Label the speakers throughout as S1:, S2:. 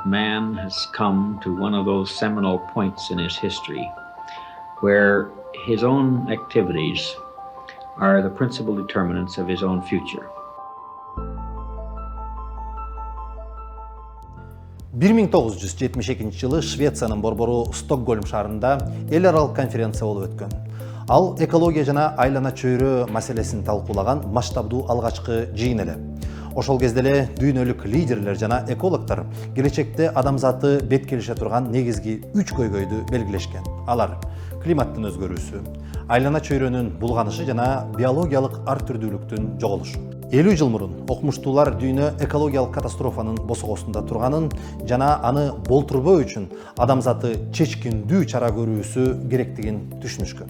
S1: man has come to one of those seminal points in his history where his own activities are the principal determinants of his own future.
S2: 1972 жылы Швециянын борбору Стокгольм шаарында эл аралык конференция болуп өткөн. Ал экология жана айлана чөйрө маселесин талкуулаган масштабдуу алгачкы жыйын эле. Ошол кезде эле дүйнөлүк лидерлер жана экологдор келечекте адамзаты бет келише турган негизги 3 көйгөйдү белгилешкен. Алар: климаттын өзгөрүүсү, айлана чөйрөнүн булганышы жана биологиялык ар түрдүүлүктүн жоголушу. 50 жыл мурун окумуштуулар дүйнө экологиялык катастрофанын босогосунда турганын жана аны болтурбоо үчүн адамзаты чечкиндүү чара көрүүсү керектигин түшүнүшкөн.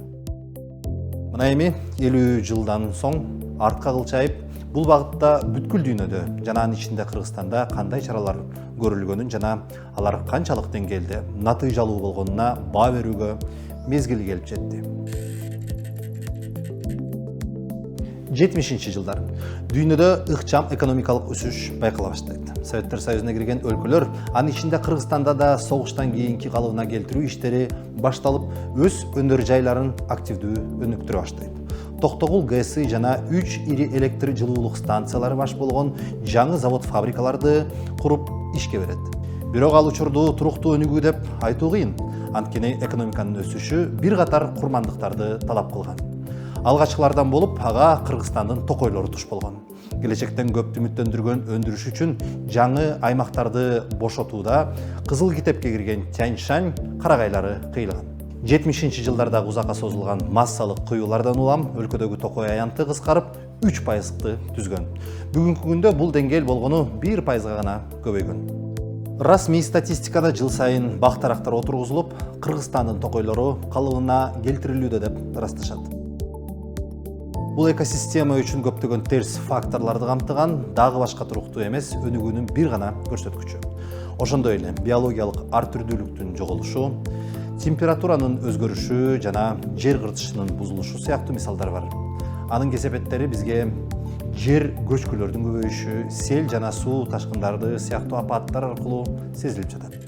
S2: Мына эми 50 жылдан соң артка кылчайып, бул багытта бүткүл дүйнөдө жана анын ичинде Кыргызстанда кандай чаралар көрүлгөнүн жана алар канчалык деңгээлде натыйжалуу болгонуна баа берүүгө мезгили келип жетти. 70 жылдар дүйнөдө ыкчам экономикалык өсүш байкала баштайт. Советтер Союзуна кирген өлкөлөр, анын ичинде Кыргызстанда да согуштан кийинки калыбына келтирүү иштери башталып, өз өнөр жайларын активдүү өнүктүрө баштайт. Токтогул ГЭСи жана 3 ири электр жылуулук станциялары баш болгон жаңы завод-фабрикаларды куруп ишке берет. Бирок ал учурду туруктуу өнүгүү деп айтуу кыйын. Анткени экономиканын өсүшү бир катар курмандыктарды талап кылган. Алгачкылардан болуп, ага Кыргызстандын токойлору туш болгон. Келечектен көптү үмүттөндүргөн өндүрүш үчүн жаңы аймактарды бошотууда Кызыл китепке кирген Тянь-Шань карагайлары кыйылган. 70 жылдардагы узакка созулган массалык кыюулардан улам өлкөдөгү токой аянты кыскарып 3%ты түзгөн. Бүгүнкү күндө бул деңгээл болгону 1%га гана көбөйгөн. Расмий статистикада жыл сайын бактарактар отургузулуп, Кыргызстандын токойлору калыбына келтирилүүдө деп ырасташат. Бул экосистема үчүн көптөгөн терс факторлорду камтыган, дагы башка туруктуу эмес өнүгүүнүн бир гана көрсөткүчү. Ошондой эле биологиялык ар түрдүүлүктүн жоголушу, температуранын өзгөрүшү жана жер кыртышынын бузулушу сыяктуу мисалдар бар. Анын кесепеттери бизге жер көчкүлөрдүн көбөйүшү, сел жана суу ташкындары сыяктуу апаттар аркылуу сезилип жатат.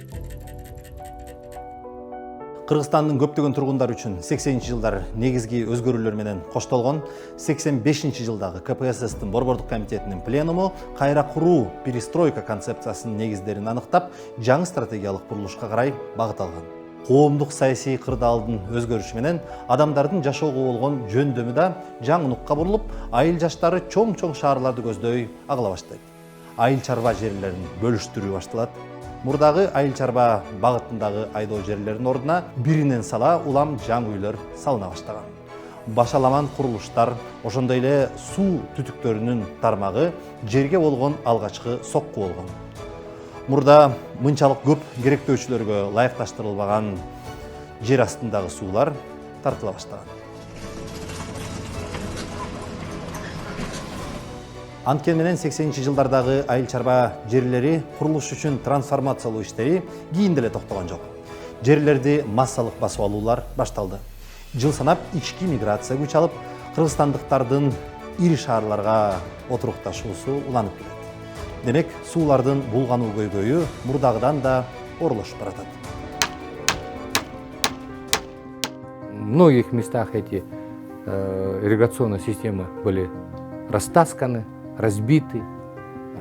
S2: Кыргызстандын көптөгөн тургундар үчүн 80 жылдар негизги өзгөрүүлөр менен коштолгон. 85 жылдагы КПССтин борбордук комитетинин пленуму кайра куруу перестройка концепциясынын негиздерин аныктап, жаңы стратегиялык бурулушка карай багыт алган. Коомдук саясий кырдаалдын өзгөрүшү менен адамдардын жашоого болгон жөндөмү да жаңы нукка бурулуп, айыл жаштары чоң-чоң шаарларды көздөй агыла баштайт. Айыл чарба жерлерин бөлүштүрүү башталат. Мурдагы айыл чарба багытындагы айдоо жерлеринин ордуна биринен сала улам жаңы үйлөр салына баштаган. Башаламан курулуштар, ошондой эле суу түтүктөрүнүн тармагы жерге болгон алгачкы сокку болгон. Мурда мынчалык көп керектөөчүлөргө ылайыкташтырылбаган жер астындагы суулар тартыла баштаган. Анткени менен 80 жылдардагы айыл чарба жерлери курулуш үчүн трансформациялоо иштери кийинде эле токтогон жок. Жерлерди массалык басып алуулар башталды. Жыл санап ички миграция күч алып, кыргызстандыктардын ири шаарларга отурукташуусу уланып келет. Демек, суулардын булгануу көйгөйү мурдагыдан да орлошуп баратат.
S3: В многих местах эти ирригационные системы были растасканы, разбиты.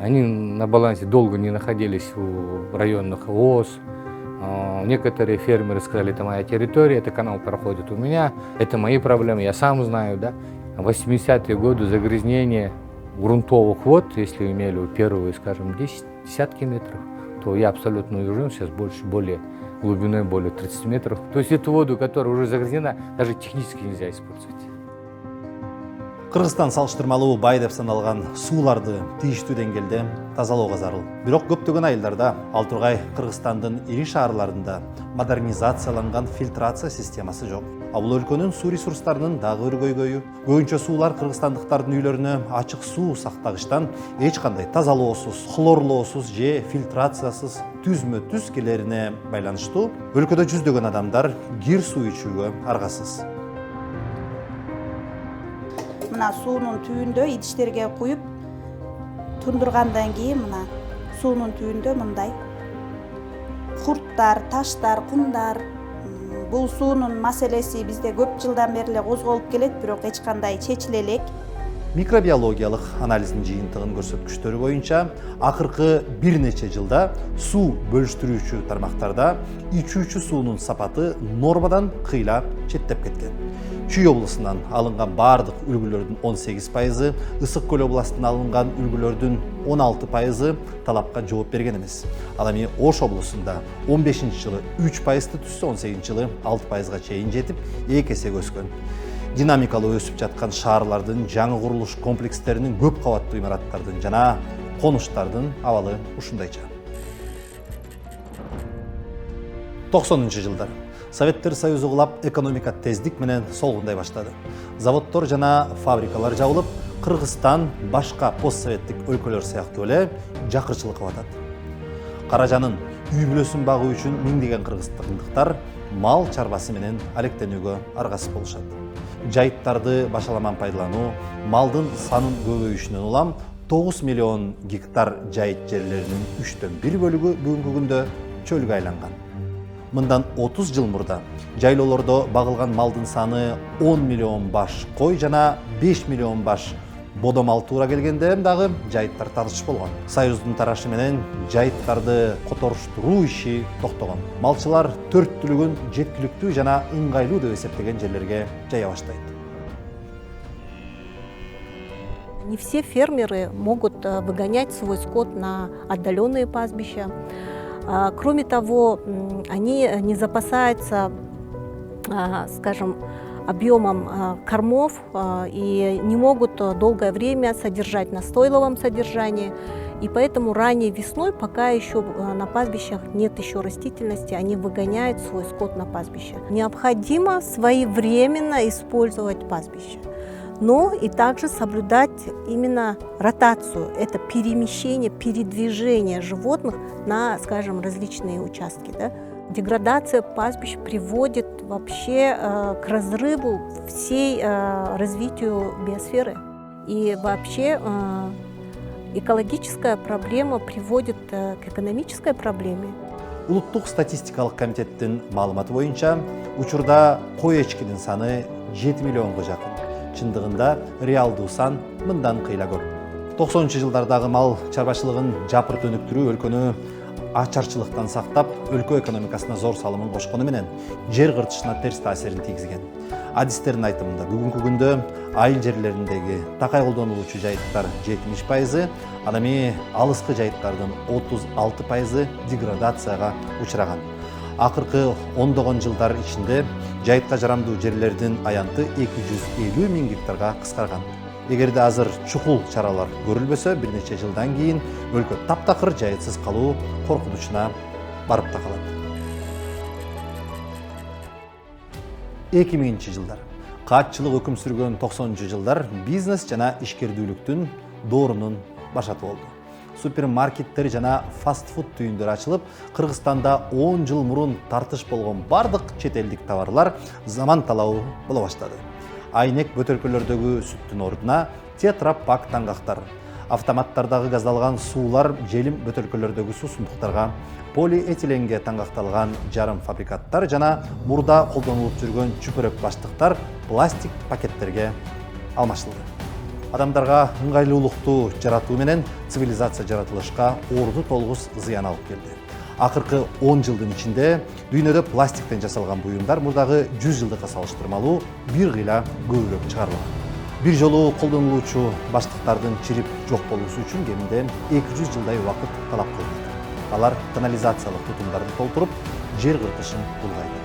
S3: Они на балансе долго не находились в районных ОС. Некоторые фермеры сказали, это моя территория, это канал проходит у меня, это мои проблемы, я сам знаю, да. В 80-е годы загрязнение грунтовых вод, если имели первые, скажем, десятки метров, то я абсолютно уверен, сейчас более глубиной, более 30 метров. То есть эту воду, которая уже загрязнена, даже технически нельзя использовать.
S2: Кыргызстан салыштырмалуу бай деп саналган сууларды тийиштүү деңгээлде тазалоого зарыл. Бирок көптөгөн айылдарда, ал тургай Кыргызстандын ири шаарларында модернизацияланган фильтрация системасы жок. Бул өлкөнүн суу ресурстарынын дагы бир көйгөйү. Көбүнчө суулар кыргызстандыктардын үйлөрүнө ачык суу сактагычтан эч кандай тазалоосуз, хлорлоосуз же фильтрациясыз түзмө-түз келерине байланыштуу өлкөдө жүздөгөн адамдар кир суу ичүүгө аргасыз.
S4: Мына суунун түбүндө идиштерге куюп тундургандан кийин мына суунун түбүндө мындай Kurtlar, taşlar, kumlar. Bul suunun maselesi bizde көп жылдан бери эле козголуп келет, бирок эч кандай чечиле элек.
S2: Микробиологиялык анализдин жыйынтыгын көрсөткүчтөрү боюнча акыркы бир нече жылда суу бөлүштүрүүчү тармактарда ичүүчү суунун сапаты нормадан кыйла четтеп кеткен. Чүй облусунан алынган бардык үлгүлөрдүн 18%, Ысык көл областынан алынган үлгүлөрдүн 16% талапка жооп берген эмес. Ал эми Ош облусунда 15-жылы 3%-ты түзсө, 18-жылы 6%-га чейин жетип, 2 эсеге өскөн. Динамикалуу өсүп жаткан шаарлардын, жаңы курулуш комплекстеринин, көп кабаттуу имараттардын жана конуштардын абалы ушундайча. 90-жылдар Советтер Союзу кулап экономика тездик менен солгундай баштады. Заводдор жана фабрикалар жабылып, Кыргызстан башка постсоветтик өлкөлөр сыяктуу эле жакырчылыкка батат. Каражанын үй бүлөсүн багуу үчүн миңдеген кыргыздыктар мал чарбасы менен алектенүүгө аргасыз болушат. Жайыттарды башаламан пайдалануу, малдын санын көбөйүшүнөн улам 9 миллион гектар жайыт жерлеринин 3/1 бөлүгү бүгүнкү күндө чөлгө айланган. Мындан 30 жыл мурда жайлоолордо багылган малдын саны 10 миллион баш кой жана 5 миллион баш бодо мал туура келгенде дагы жайыттар татыш болгон. Союздун тарашы менен жайыттарды которуштуруу иши токтогон. Малчылар 4/4 жеткиликтүү жана ыңгайлуу деп эсептеген жерлерге жая баштайт.
S5: Не все фермеры могут выгонять свой скот на отдаленные пастбища. Кроме того, они не запасаются, скажем, объемом кормов и не могут долгое время содержать на стойловом содержании. И поэтому ранней весной, пока еще на пастбищах нет еще растительности, они выгоняют свой скот на пастбище. Необходимо своевременно использовать пастбище, но и также соблюдать именно ротацию. Это перемещение, передвижение животных на, скажем, различные участки. Да? Деградация пастбищ приводит вообще к разрыву всей развитию биосферы. И вообще экологическая проблема приводит к экономической проблеме.
S2: Улуттук статистикалык комитеттин маалыматы боюнча, учурда кой эчкинин саны 7 миллионго жакын. Чындыгында реалдуу сан мындан кыйла көп. 90-жылдардагы мал чарбачылыгын жапырт өнүктүрүү өлкөнү ачарчылыктан сактап, өлкө экономикасына зор салымын кошкону менен жер кыртышына терс таасирин тийгизген. Адистердин айтымында бүгүнкү күндө айыл жерлериндеги такай колдонулуучу жайыттар 70%, ал эми алыскы жайыттардын 36% деградацияга учураган. Акыркы ондогон жылдар ичинде жайытка жарамдуу жерлердин аянты 250 000 гектарга кыскарган. Эгерде азыр чукул чаралар көрүлбөсө, бир нече жылдан кийин өлкө таптакыр жайытсыз калуу коркунучуна барып да калат. 2000-жылдар каатчылык өкүм сүргөн 90-жылдар бизнес жана ишкердүүлүктүн доорунун башаты болду. Супермаркеттер жана фастфуд түйүндөр ачылып, Кыргызстанда 10 жыл мурун тартыш болгон бардык чет элдик товарлар заман талабы боло баштады. Айнек бөтөлкөлөрдөгү сүттүн ордуна тетрапак таңгактар, автоматтардагы газдалган суулар желим бөтөлкөлөрдөгү суусундуктарга, полиэтиленге таңгакталган жарым фабрикаттар жана мурда колдонулуп жүргөн чүпөрөк баштыктар пластик пакеттерге алмаштылды. Адамдарга ыңгайлуулукту жаратуу менен цивилизация жаратылышка орду толгус зыян алып келди. Акыркы 10 жылдын ичинде дүйнөдө пластиктен жасалган буюмдар мурдагы 100 жылдыкка салыштырмалуу бир кыйла көбүрөөк чыгарылган. Бир жолу колдонулуучу баштыктардын чирип жок болуусу үчүн кеминде 200 жылдай убакыт талап кылынат. Алар канализациялык тутумдарды толтуруп, жер кыртышын булгайды.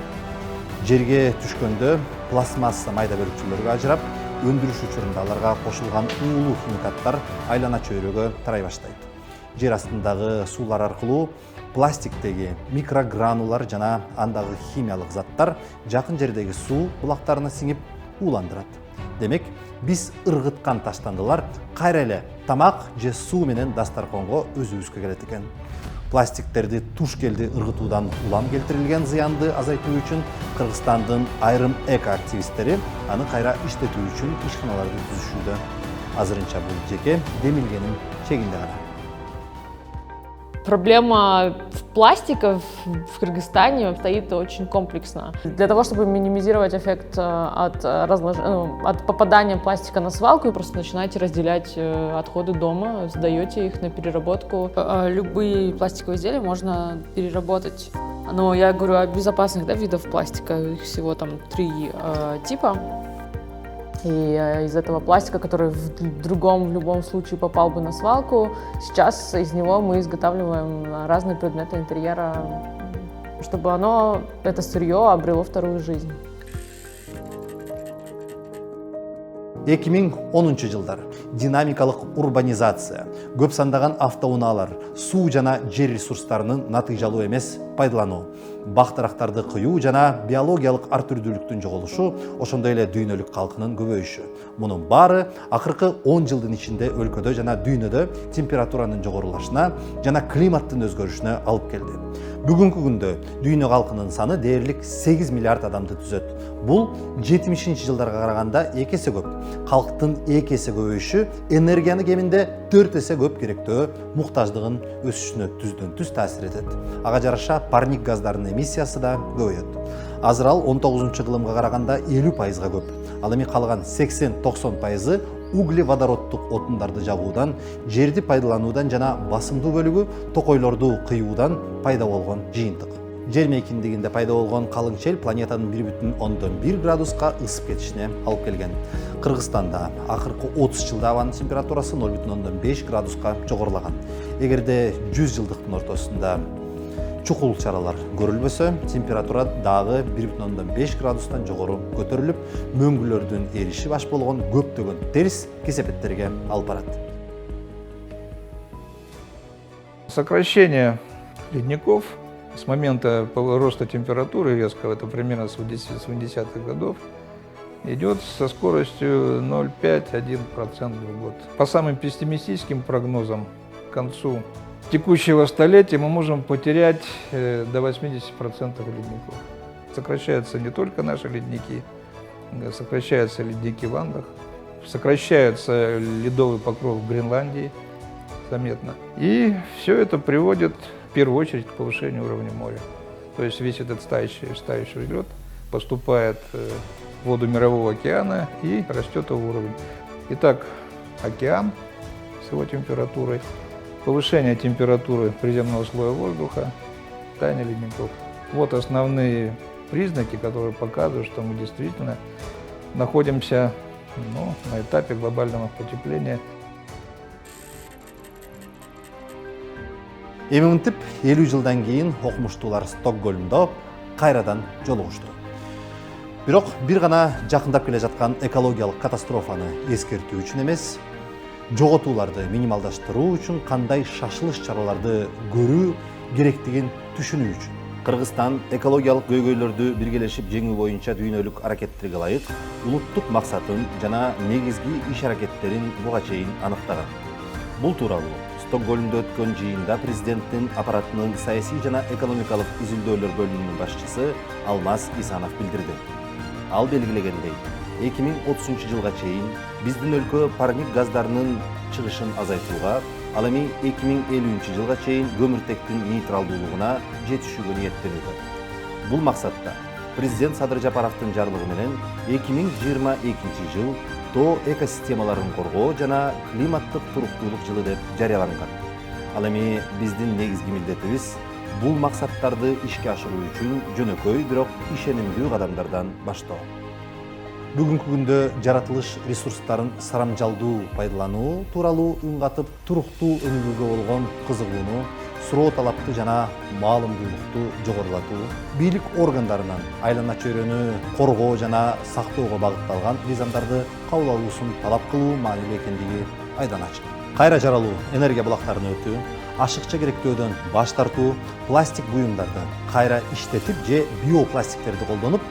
S2: Жерге түшкөндө пластмасса майда бөлүкчөлөргө ажырап, өндүрүш учурунда аларга кошулган уулуу химикаттар айлана чөйрөгө тарай баштайт. Жер астындагы суулар аркылуу пластиктеги микрогранулар жана андагы химиялык заттар жакын жердеги суу булактарына сиңип ууландырат. Демек, биз ыргыткан таштандылар кайра эле тамак же суу менен дастарконго өзүбүзгө келет экен. Пластиктерди туш келди ыргытуудан улам келтирилген зыянды азайтуу үчүн Кыргызстандын айрым эко-активисттери аны кайра иштетүү үчүн ишканаларды түзүшүүдө. Азырынча бул жеке демилгенин чегинде гана.
S6: Проблема Пластика в Кыргызстане стоит очень комплексно. Для того, чтобы минимизировать эффект от попадания пластика на свалку, вы просто начинаете разделять отходы дома, сдаете их на переработку. Любые пластиковые изделия можно переработать. Но я говорю о безопасных видах пластика, их всего там 3 типа. И из этого пластика, который в любом случае попал бы на свалку, сейчас из него мы изготавливаем разные предметы интерьера, чтобы это сырье обрело вторую жизнь.
S2: 2010 жылдар динамикалык урбанизация, көп сандаган автоунаалар, суу жана жер ресурстарынын натыйжалуу эмес пайдалануу, бак дарактарды кыюу жана биологиялык ар түрдүүлүктүн жоголушу, ошондой эле дүйнөлүк калкынын көбөйүшү. Мунун баары акыркы 10 жылдын ичинде өлкөдө жана дүйнөдө температуранын жогорулашына жана климаттын өзгөрүшүнө алып келди. Бүгүнкү күндө дүйнө калкынын саны дээрлик 8 миллиард адамды түзөт. Бул 70-жылдарга караганда 2 эсе көп. Калктын 2 эсе көбөйүшү энергияны кеминде 4 эсе көп керектөө муктаждыгын өсүшүнө түздөн түз таасир этет. Ага жараша парник газдарынын эмиссиясы да көбөйөт. Азыр ал 19-кылымга караганда 50%га көп. Ал эми калган 80-90% углеводороддук отундарды жагуудан, жерди пайдалануудан жана басымдуу бөлүгү токойлорду кыюудан пайда болгон жыйынтык. Жер мейкиндигинде пайда болгон калың чел планетанын 1,1 градуска ысып кетишине алып келген. Кыргызстанда акыркы 30 жылда абанын температурасы 0,5 градуска жогорулаган. Эгерде 100 жылдыктын ортосунда чукул чаралар көрүлбөсө, температура дагы 1,5 градустан жогору көтөрүлүп, мөңгүлөрдүн эриши баш болгон көптөгөн терс кесепеттерге алып барат.
S7: Сокращение ледников с момента роста температуры резкого, это примерно с 80-х годов, идет со скоростью 0,5-1% в год. По самым пессимистическим прогнозам, к концу текущего столетия мы можем потерять до 80% ледников. Сокращаются не только наши ледники, сокращаются ледники в Андах, сокращается ледовый покров в Гренландии заметно. И все это приводит в первую очередь к повышению уровня моря. То есть весь этот стающий лед поступает в воду Мирового океана и растет его уровень. Итак, океан с его температурой, повышение температуры приземного слоя воздуха, таяние ледников. Вот основные признаки, которые показывают, что мы действительно находимся на этапе глобального потепления.
S2: Эминтип 50 жылдан кийин окумуштуулар Стокгольмдо кайрадан жолугушту. Бирок бир гана жакындап келе жаткан экологиялык катастрофаны эскертүү үчүн эмес, жоготууларды минималдаштыруу үчүн кандай шашылыш чараларды көрүү керектигин түшүнүү үчүн. Кыргызстан экологиялык көйгөйлөрдү биргелешип жеңүү боюнча дүйнөлүк аракеттерге ылайык улуттук максатын жана негизги иш аракеттерин буга чейин аныктаган. Бул тууралуу Стокгольмдо өткөн жыйында президенттин аппаратынын саясий жана экономикалык изилдөөлөр бөлүмүнүн башчысы Алмаз Исанов билдирди. Ал белгилегендей, 2030 жылга чейин биздин өлкө парник газдарынын чыгышын азайтууга, ал эми 2050 жылга чейин көмүртектин нейтралдуулугуна жетишүүгө ниеттенүүдө. Бул максатта президент Садыр Жапаровдун жарлыгы менен 2022 жыл тоо экосистемаларын коргоо жана климаттык туруктуулук жылы деп жарыяланган. Ал эми биздин негизги милдетибиз бул максаттарды ишке ашыруу үчүн жөнөкөй, бирок ишенимдүү кадамдардан баштоо. Бүгүнкү күндө жаратылыш ресурстарын сарамжалдуу пайдалануу тууралуу үн катып, туруктуу өнүгүүгө болгон кызыгууну, суроо талапты жана маалымдуулукту жогорулатуу, бийлик органдарынан айлана чөйрөнү коргоо жана сактоого багытталган мыйзамдарды кабыл алуусун талап кылуу маанилүү экендиги айдан ачык. Кайра жаралуу энергия булактарын өтүү, ашыкча керектөөдөн баш тартуу, пластик буюмдарды кайра иштетип же биопластиктерди колдонуп,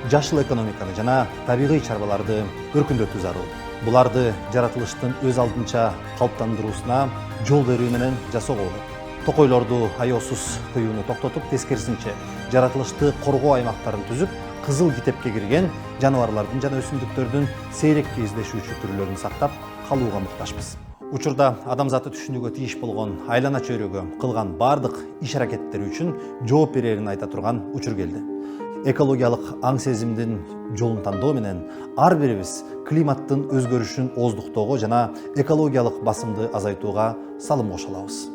S2: жашыл экономиканы жана табигый чарбаларды өркүндөтүү зарыл. Буларды жаратылыштын өз алдынча калыптандыруусуна жол берүү менен жасоого болот. Токойлорду аеосуз кыюуну токтотуп, тескерисинче жаратылышты коргоо аймактарын түзүп, кызыл китепке кирген жаныбарлардын жана өсүмдүктөрдүн сейрек кездешүүчү түрлөрүн сактап калууга муктажбыз. Учурда адамзаты түшүнүүгө тийиш болгон айлана чөйрөгө кылган бардык иш-аракеттери үчүн жооп берерин айта турган учур келди. Экологиялык аң сезимдин жолун тандоо менен ар бирибиз климаттын өзгөрүшүн ооздуктоого жана экологиялык басымды азайтууга салым кошо алабыз.